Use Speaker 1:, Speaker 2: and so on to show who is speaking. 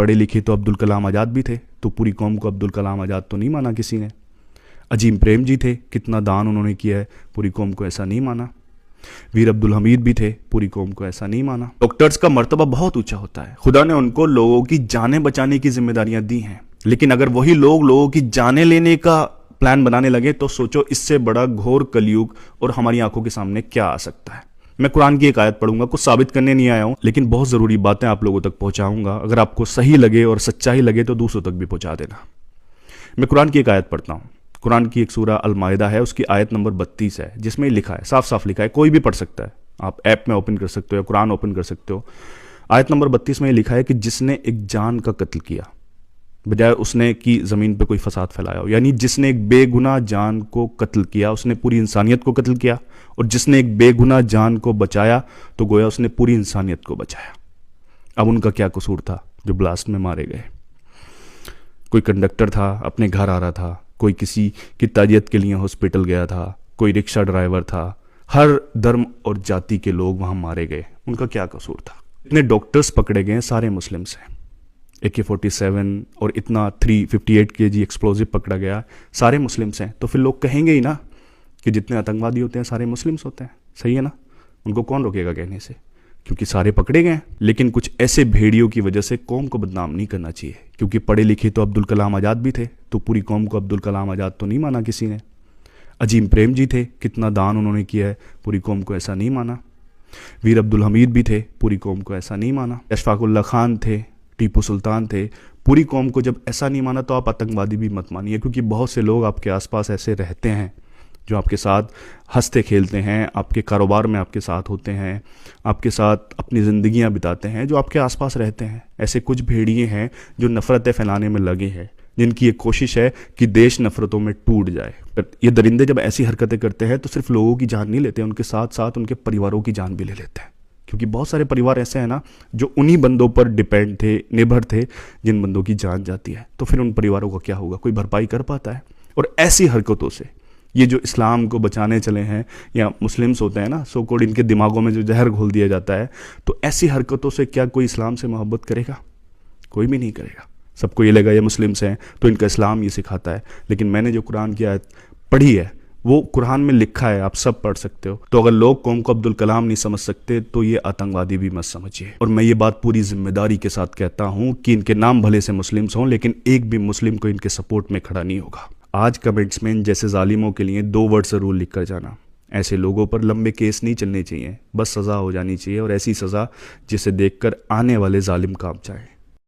Speaker 1: पढ़े लिखे तो अब्दुल कलाम आज़ाद भी थे, तो पूरी कौम को अब्दुल कलाम आज़ाद तो नहीं माना किसी ने। अजीम प्रेम जी थे, कितना दान उन्होंने किया है, पूरी कौम को ऐसा नहीं माना। वीर अब्दुल हमीद भी थे, पूरी कौम को ऐसा नहीं माना। डॉक्टर्स का मर्तबा बहुत ऊंचा होता है, खुदा ने उनको लोगों की जानें बचाने की जिम्मेदारियां दी हैं, लेकिन अगर वही लोग लोगों की जानें लेने का प्लान बनाने लगे तो सोचो इससे बड़ा घोर कलयुग और हमारी आंखों के सामने क्या आ सकता है। मैं कुरान की एक आयत पढ़ूंगा, कुछ साबित करने नहीं आया हूं, लेकिन बहुत जरूरी बातें आप लोगों तक पहुंचाऊंगा। अगर आपको सही लगे और सच्चाई लगे तो दूसरों तक भी पहुंचा देना। मैं कुरान की एक आयत पढ़ता हूं। कुरान की एक सूरा अल माइदा है, उसकी आयत नंबर 32 है, जिसमें लिखा है, साफ साफ लिखा है, कोई भी पढ़ सकता है, आप ऐप में ओपन कर सकते हो या कुरान ओपन कर सकते हो। आयत नंबर 32 में लिखा है कि जिसने एक जान का कत्ल किया बजाय उसने कि ज़मीन पे कोई फसाद फैलाया हो, यानी जिसने एक बेगुनाह जान को कत्ल किया उसने पूरी इंसानियत को कत्ल किया, और जिसने एक बेगुनाह जान को बचाया तो गोया उसने पूरी इंसानियत को बचाया। अब उनका क्या कसूर था जो ब्लास्ट में मारे गए? कोई कंडक्टर था, अपने घर आ रहा था, कोई किसी की ताजियत के लिए हॉस्पिटल गया था, कोई रिक्शा ड्राइवर था, हर धर्म और जाति के लोग वहां मारे गए। उनका क्या कसूर था? इतने डॉक्टर्स पकड़े गए सारे मुस्लिम्स हैं, AK-47 और इतना 358 kg एक्सप्लोजिव पकड़ा गया, सारे मुस्लिम्स हैं। तो फिर लोग कहेंगे ही ना कि जितने आतंकवादी होते हैं सारे मुस्लिम्स होते हैं, सही है ना? उनको कौन रोकेगा कहने से, क्योंकि सारे पकड़े गए। लेकिन कुछ ऐसे भेड़ियों की वजह से कौम को बदनाम नहीं करना चाहिए, क्योंकि पढ़े लिखे तो अब्दुल कलाम आज़ाद भी थे, तो पूरी कौम को अब्दुल कलाम आज़ाद तो नहीं माना किसी ने। अजीम प्रेम जी थे, कितना दान उन्होंने किया है, पूरी कौम को ऐसा नहीं माना। वीर अब्दुल हमीद भी थे, पूरी कौम को ऐसा नहीं माना। अशफाकुल्ला खान थे, टीपू सुल्तान थे, पूरी कौम को जब ऐसा नहीं माना तो आप आतंकवादी भी मत मानिए, क्योंकि बहुत से लोग आपके आसपास ऐसे रहते हैं जो आपके साथ हंसते खेलते हैं, आपके कारोबार में आपके साथ होते हैं, आपके साथ अपनी ज़िंदगियां बिताते हैं, जो आपके आसपास रहते हैं। ऐसे कुछ भेड़िए हैं जो नफ़रतें फैलाने में लगे हैं, जिनकी एक कोशिश है कि देश नफ़रतों में टूट जाए। ये दरिंदे जब ऐसी हरकतें करते हैं तो सिर्फ लोगों की जान नहीं लेते, उनके साथ साथ उनके परिवारों की जान भी ले लेते हैं, क्योंकि बहुत सारे परिवार ऐसे हैं ना जो उन्हीं बंदों पर डिपेंड थे, निर्भर थे, जिन बंदों की जान जाती है तो फिर उन परिवारों का क्या होगा? कोई भरपाई कर पाता है? और ऐसी हरकतों से ये जो इस्लाम को बचाने चले हैं या मुस्लिम्स होते हैं ना, सो कॉल्ड, इनके दिमागों में जो जहर घोल दिया जाता है, तो ऐसी हरकतों से क्या कोई इस्लाम से मोहब्बत करेगा? कोई भी नहीं करेगा। सबको ये लगेगा ये मुस्लिम्स हैं तो इनका इस्लाम ये सिखाता है। लेकिन मैंने जो कुरान की आयत पढ़ी है वो कुरान में लिखा है, आप सब पढ़ सकते हो। तो अगर लोग कौम को अब्दुल कलाम नहीं समझ सकते तो ये आतंकवादी भी मत समझिए। और मैं ये बात पूरी जिम्मेदारी के साथ कहता हूँ कि इनके नाम भले से मुस्लिम्स हों, लेकिन एक भी मुस्लिम को इनके सपोर्ट में खड़ा नहीं होगा। आज कमेंट्स में इन जैसे जालिमों के लिए 2 वर्ड जरूर लिख कर जाना। ऐसे लोगों पर लंबे केस नहीं चलने चाहिए, बस सज़ा हो जानी चाहिए, और ऐसी सज़ा जिसे देखकर आने वाले जालिम कांप जाए।